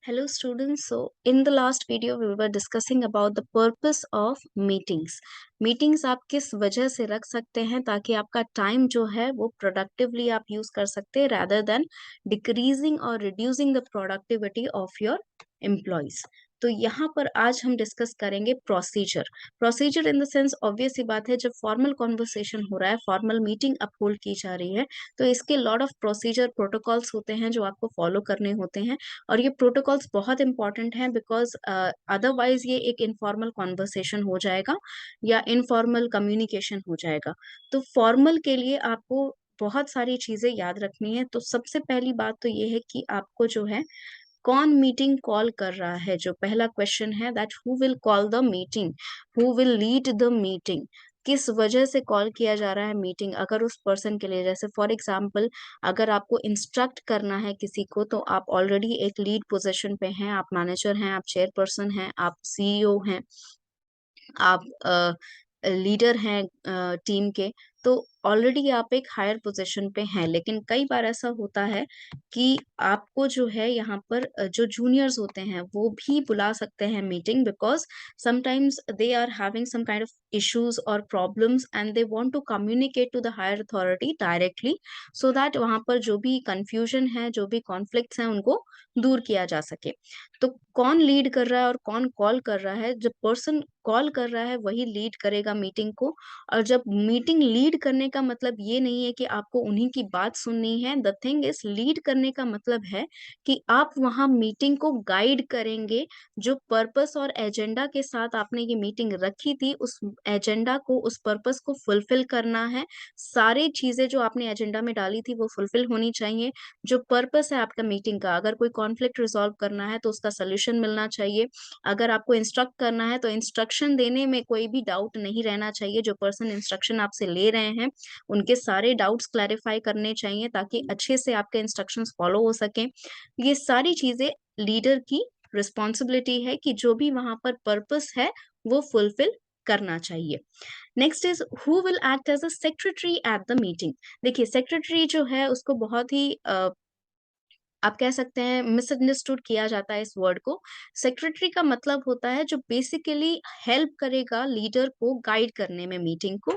Hello students. So in the last video we were discussing about the purpose of meetings. Meetings आप किस वजह से रख सकते हैं ताकि आपका टाइम जो है वो प्रोडक्टिवली आप यूज कर सकते हैं rather than decreasing or reducing the productivity of your employees. तो यहाँ पर आज हम डिस्कस करेंगे procedure. Procedure in the sense obvious सी बात है, जब फॉर्मल कॉन्वर्सेशन हो रहा है, फॉर्मल मीटिंग अपहोल्ड की जा रही है, तो इसके लॉट ऑफ प्रोसीजर प्रोटोकॉल्स होते हैं जो आपको फॉलो करने होते हैं। और ये प्रोटोकॉल्स बहुत इंपॉर्टेंट हैं बिकॉज अदरवाइज ये एक इनफॉर्मल कॉन्वर्सेशन हो जाएगा या इनफॉर्मल कम्युनिकेशन हो जाएगा। तो फॉर्मल के लिए आपको बहुत सारी चीजें याद रखनी है। तो सबसे पहली बात तो ये है कि आपको जो है कौन मीटिंग कॉल कर रहा है। जो पहला क्वेश्चन है that who will call the meeting, who will lead the meeting, किस वजह से कॉल किया जा रहा है मीटिंग। अगर उस पर्सन के लिए, जैसे फॉर एग्जांपल अगर आपको इंस्ट्रक्ट करना है किसी को, तो आप ऑलरेडी एक लीड पोजीशन पे हैं, आप मैनेजर हैं, आप चेयरपर्सन हैं, आप सीईओ हैं, आप लीडर हैं टीम के, तो ऑलरेडी आप एक हायर पोजीशन पे हैं। लेकिन कई बार ऐसा होता है कि आपको जो है यहाँ पर जो जूनियर्स होते हैं वो भी बुला सकते हैं meeting, because sometimes they are having some kind of issues और problems and they want to communicate to the higher authority directly, so that वहाँ पर जो भी कंफ्यूजन है, जो भी कॉन्फ्लिक्ट्स हैं, उनको दूर किया जा सके। तो कौन लीड कर रहा है और कौन कॉल कर रहा है? जब पर्सन कॉल कर रहा है वही लीड करेगा मीटिंग को। और जब मीटिंग लीड करने का मतलब ये नहीं है कि आपको उन्हीं की बात सुननी है। द थिंग इज, लीड करने का मतलब है कि आप वहां मीटिंग को गाइड करेंगे। जो पर्पस और एजेंडा के साथ आपने ये मीटिंग रखी थी, उस एजेंडा को, उस पर्पस को फुलफिल करना है। सारी चीजें जो आपने एजेंडा में डाली थी वो फुलफिल होनी चाहिए। जो पर्पस है आपका मीटिंग का, अगर कोई कॉन्फ्लिक्ट रिजॉल्व करना है तो उसका सोल्यूशन मिलना चाहिए। अगर आपको इंस्ट्रक्ट करना है तो इंस्ट्रक्शन देने में कोई भी डाउट नहीं रहना चाहिए। जो पर्सन इंस्ट्रक्शन आपसे ले रहे हैं उनके सारे डाउट्स क्लैरिफाई करने चाहिए ताकि अच्छे से आपके इंस्ट्रक्शंस फॉलो हो सकें। ये सारी चीजें लीडर की रिस्पॉन्सिबिलिटी है कि जो भी वहां पर पर्पस है वो फुलफिल करना चाहिए। Next is who will act as a secretary at the meeting. देखिए, सेक्रेटरी जो है उसको बहुत ही आप कह सकते हैं मिसअंडरस्टूड किया जाता है इस वर्ड को। सेक्रेटरी का मतलब होता है जो बेसिकली हेल्प करेगा लीडर को गाइड करने में मीटिंग को।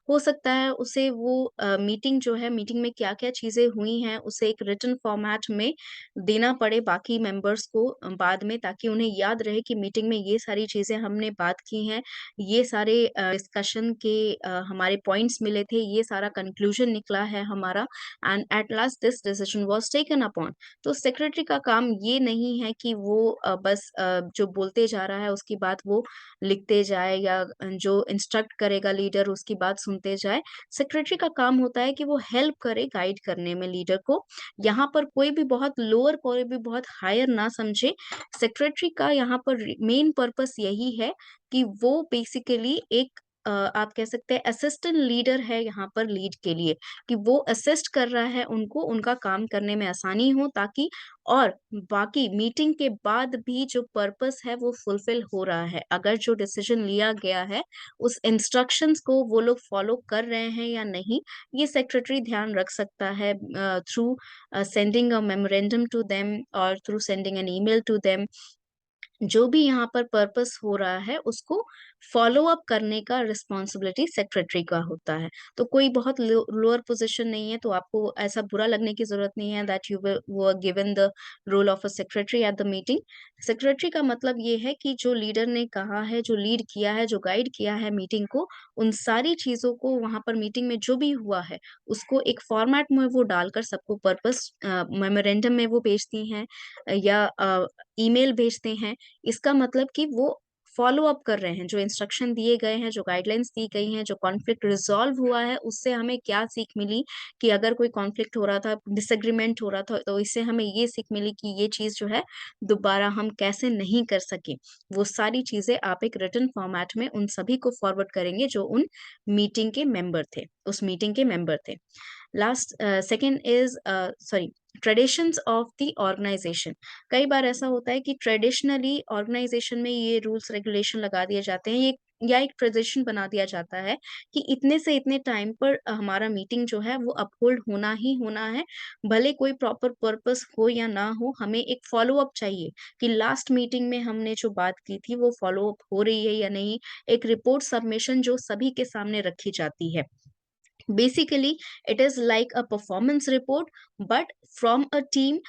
हो सकता है उसे वो मीटिंग जो है, मीटिंग में क्या क्या चीजें हुई हैं, उसे एक रिटन फॉर्मेट में देना पड़े बाकी मेंबर्स को बाद में, ताकि उन्हें याद रहे कि मीटिंग में ये सारी चीजें हमने बात की हैं, ये सारे डिस्कशन के हमारे पॉइंट्स मिले थे, ये सारा कंक्लूजन निकला है हमारा, and at last this decision was taken upon. तो सेक्रेटरी का काम ये नहीं है कि वो बस जो बोलते जा रहा है उसकी बात वो लिखते जाए, या जो इंस्ट्रक्ट करेगा लीडर उसकी बात सुनते जाए। सेक्रेटरी का काम होता है कि वो हेल्प करे गाइड करने में लीडर को। यहाँ पर कोई भी बहुत लोअर, कोई भी बहुत हायर ना समझे। सेक्रेटरी का यहाँ पर मेन पर्पस यही है कि वो बेसिकली एक आप कह सकते हैं असिस्टेंट लीडर है यहाँ पर लीड के लिए, कि वो असिस्ट कर रहा है उनको, उनका काम करने में आसानी हो, ताकि और बाकी मीटिंग के बाद भी जो पर्पस है वो फुलफिल हो रहा है। अगर जो डिसीजन लिया गया है उस इंस्ट्रक्शंस को वो लोग फॉलो कर रहे हैं या नहीं, ये सेक्रेटरी ध्यान रख सकता है through sending a memorandum to them और through sending an email to them. जो भी यहाँ पर पर्पस हो रहा है उसको फॉलो अप करने का रिस्पॉन्सिबिलिटी सेक्रेटरी का होता है। तो कोई बहुत लोअर पोजीशन नहीं है, तो आपको ऐसा बुरा लगने की जरूरत नहीं है that you were given the role of a secretary at the meeting. Secretary का मतलब ये है कि जो लीडर ने कहा है, जो लीड किया है, जो गाइड किया है मीटिंग को, उन सारी चीजों को वहां पर मीटिंग में जो भी हुआ है उसको एक फॉर्मेट में वो डालकर सबको पर्पस मेमोरेंडम में वो भेजती हैं या ईमेल भेजते हैं। इसका मतलब कि वो फॉलो अप कर रहे हैं, जो इंस्ट्रक्शन दिए गए हैं, जो गाइडलाइंस दी गई हैं, जो कॉन्फ्लिक्ट रिजॉल्व हुआ है उससे हमें क्या सीख मिली, कि अगर कोई कॉन्फ्लिक्ट हो रहा था, डिसएग्रीमेंट हो रहा था, तो इससे हमें ये सीख मिली कि ये चीज जो है दोबारा हम कैसे नहीं कर सके। वो सारी चीजें आप एक रिटन फॉर्मेट में उन सभी को फॉरवर्ड करेंगे जो उन मीटिंग के मेंबर थे, उस मीटिंग के मेंबर थे। Last second is sorry, traditions of the organisation. कई बार ऐसा होता है कि ट्रेडिशनली ऑर्गेनाइजेशन में ये रूल्स रेगुलेशन लगा दिए जाते हैं, ये या एक ट्रेडिशन बना दिया जाता है कि इतने से इतने टाइम पर हमारा मीटिंग जो है वो अपहोल्ड होना ही होना है। भले कोई प्रॉपर पर्पस हो या ना हो, हमें एक फॉलो अप चाहिए कि लास्ट मीटिंग में हमने जो बात की थी वो फॉलो अप हो रही है या नहीं। एक रिपोर्ट सबमिशन जो सभी के सामने रखी जाती है। Basically, it is like a performance report, but from a team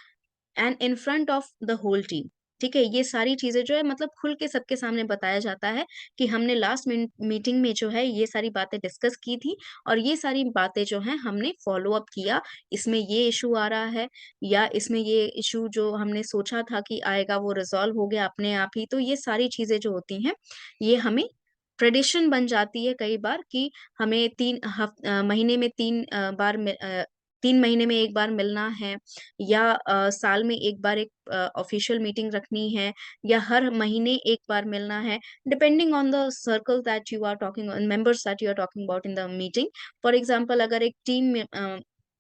and in front of the whole team. ठीक है, ये सारी चीजें जो है मतलब खुल के सबके सामने बताया जाता है कि हमने लास्ट मीटिंग में जो है ये सारी बातें डिस्कस की थी और ये सारी बातें जो है हमने फॉलो अप किया। इसमें ये इशू आ रहा है या इसमें ये इशू जो हमने सोचा था कि आएगा वो रिजॉल्व हो गया अपने आप ही। तो ये सारी चीजें जो होती हैं ये हमें ट्रेडिशन बन जाती है कई बार कि हमें महीने में 3 महीने में 1 बार मिलना है या साल में 1 बार एक ऑफिशियल मीटिंग रखनी है या हर महीने 1 बार मिलना है, depending on the circle that you are talking members that you are talking about in the meeting. For example अगर एक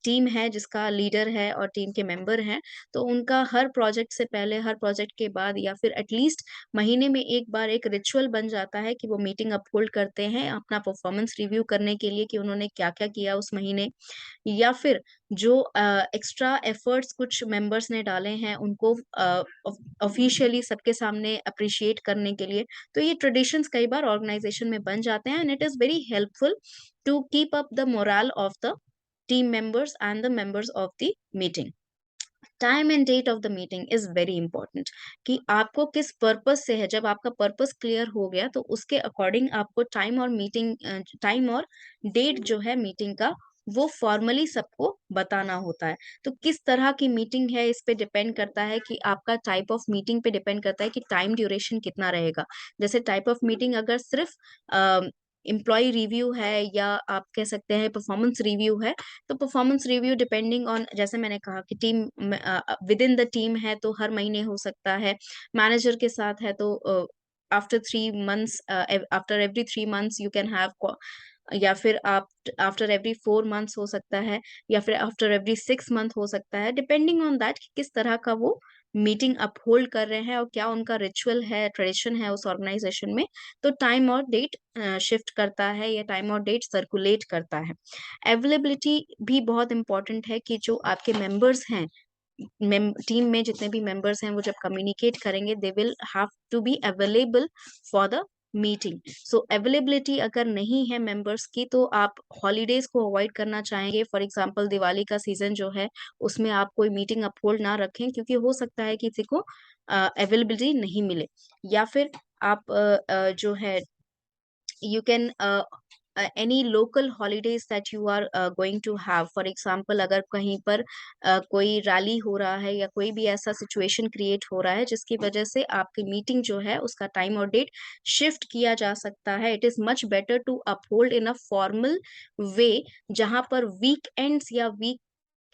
टीम है जिसका लीडर है और टीम के मेंबर हैं, तो उनका हर प्रोजेक्ट से पहले, हर प्रोजेक्ट के बाद या फिर एटलीस्ट महीने में 1 बार एक रिचुअल बन जाता है कि वो मीटिंग अपहोल्ड करते हैं अपना परफॉर्मेंस रिव्यू करने के लिए कि उन्होंने क्या-क्या किया उस महीने। या फिर जो एक्स्ट्रा एफर्ट्स कुछ मेंबर्स ने डाले हैं उनको ऑफिशियली सबके सामने अप्रिशिएट करने के लिए। तो ये ट्रेडिशंस कई बार ऑर्गेनाइजेशन में बन जाते हैं and it is very helpful to keep up the moral of the team members and the members of the meeting. Time and date of the meeting is very important कि आपको किस purpose से है। जब आपका पर्पस क्लियर हो गया तो उसके अकॉर्डिंग आपको टाइम और डेट जो है मीटिंग का वो फॉर्मली सबको बताना होता है। तो किस तरह की मीटिंग है इस पे डिपेंड करता है कि आपका टाइप ऑफ मीटिंग पे डिपेंड करता है कि टाइम ड्यूरेशन कितना रहेगा। जैसे टाइप ऑफ मीटिंग अगर सिर्फ एम्प्लॉय रिव्यू है या आप कह सकते हैं परफॉर्मेंस रिव्यू है, तो परफॉर्मेंस रिव्यू डिपेंडिंग ऑन जैसे मैंने कहा कि विद इन द टीम है तो हर महीने हो सकता है। मैनेजर के साथ है तो after every 3 months you can have, या फिर आप आफ्टर एवरी 4 मंथ्स हो सकता है या फिर आफ्टर एवरी 6 मंथ हो सकता है, डिपेंडिंग ऑन दैट कि किस तरह का वो मीटिंग अपहोल्ड कर रहे हैं और क्या उनका रिचुअल है, ट्रेडिशन है उस ऑर्गेनाइजेशन में। तो टाइम और डेट शिफ्ट करता है या टाइम और डेट सर्कुलेट करता है। अवेलेबिलिटी भी बहुत इंपॉर्टेंट है कि जो आपके मेंबर्स हैं, टीम में जितने भी मेंबर्स हैं वो जब कम्युनिकेट करेंगे they will have to be available for the meeting. So availability अगर नहीं है मेंबर्स की तो आप हॉलीडेज को अवॉइड करना चाहेंगे। फॉर एग्जांपल दिवाली का सीजन जो है उसमें आप कोई मीटिंग अपहोल्ड ना रखें क्योंकि हो सकता है किसी को अवेलेबिलिटी नहीं मिले। या फिर आप जो है you can any local holidays that you are going to have, for example अगर कहीं पर कोई रैली हो रहा है या कोई भी ऐसा सिचुएशन क्रिएट हो रहा है जिसकी वजह से आपकी मीटिंग जो है उसका टाइम और डेट शिफ्ट किया जा सकता है, it is much better to uphold in a formal way जहां पर वीकेंड्स या वीक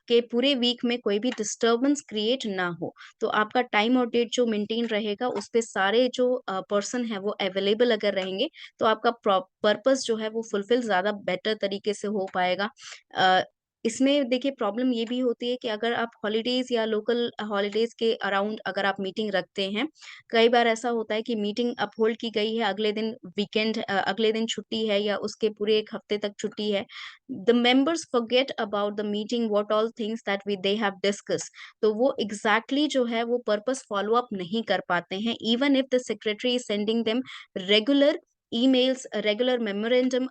के पूरे वीक में कोई भी डिस्टरबेंस क्रिएट ना हो। तो आपका टाइम और डेट जो मेंटेन रहेगा उस पे सारे जो पर्सन है वो अवेलेबल अगर रहेंगे तो आपका पर्पस जो है वो फुलफिल ज्यादा बेटर तरीके से हो पाएगा। अ, इसमें देखिए प्रॉब्लम ये भी होती है कि अगर आप हॉलीडेज या लोकल हॉलीडेज के अराउंड अगर आप मीटिंग रखते हैं, कई बार ऐसा होता है कि मीटिंग अपहोल्ड की गई है, अगले दिन अगले दिन छुट्टी है या उसके पूरे 1 हफ्ते तक छुट्टी है। the members forget about the meeting what all things that they have discussed। तो वो exactly जो है वो purpose follow up नहीं कर पाते हैं even if the secretary is sending them regular emails, a regular memorandum,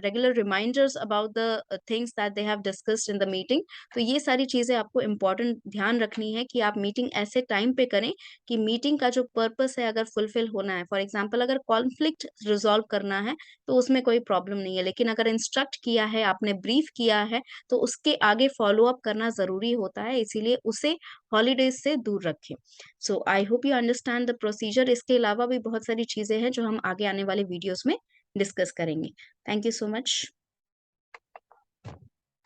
regular reminders about the things that they have discussed in the meeting। तो ये सारी चीजें आपको important ध्यान रखनी है कि आप मीटिंग ऐसे टाइम पे करें कि मीटिंग का जो पर्पस है अगर फुलफिल होना है, फॉर एग्जाम्पल अगर कॉन्फ्लिक्ट रिजॉल्व करना है तो उसमें कोई प्रॉब्लम नहीं है, लेकिन अगर इंस्ट्रक्ट किया है, आपने ब्रीफ किया है तो उसके आगे फॉलो अप करना जरूरी होता है, इसीलिए उसे हॉलीडेज से दूर रखें। So I hope you understand the procedure. इसके अलावा भी बहुत सारी चीजें हैं जो हम आगे आने वाले वीडियोस में डिस्कस करेंगे। Thank you so much.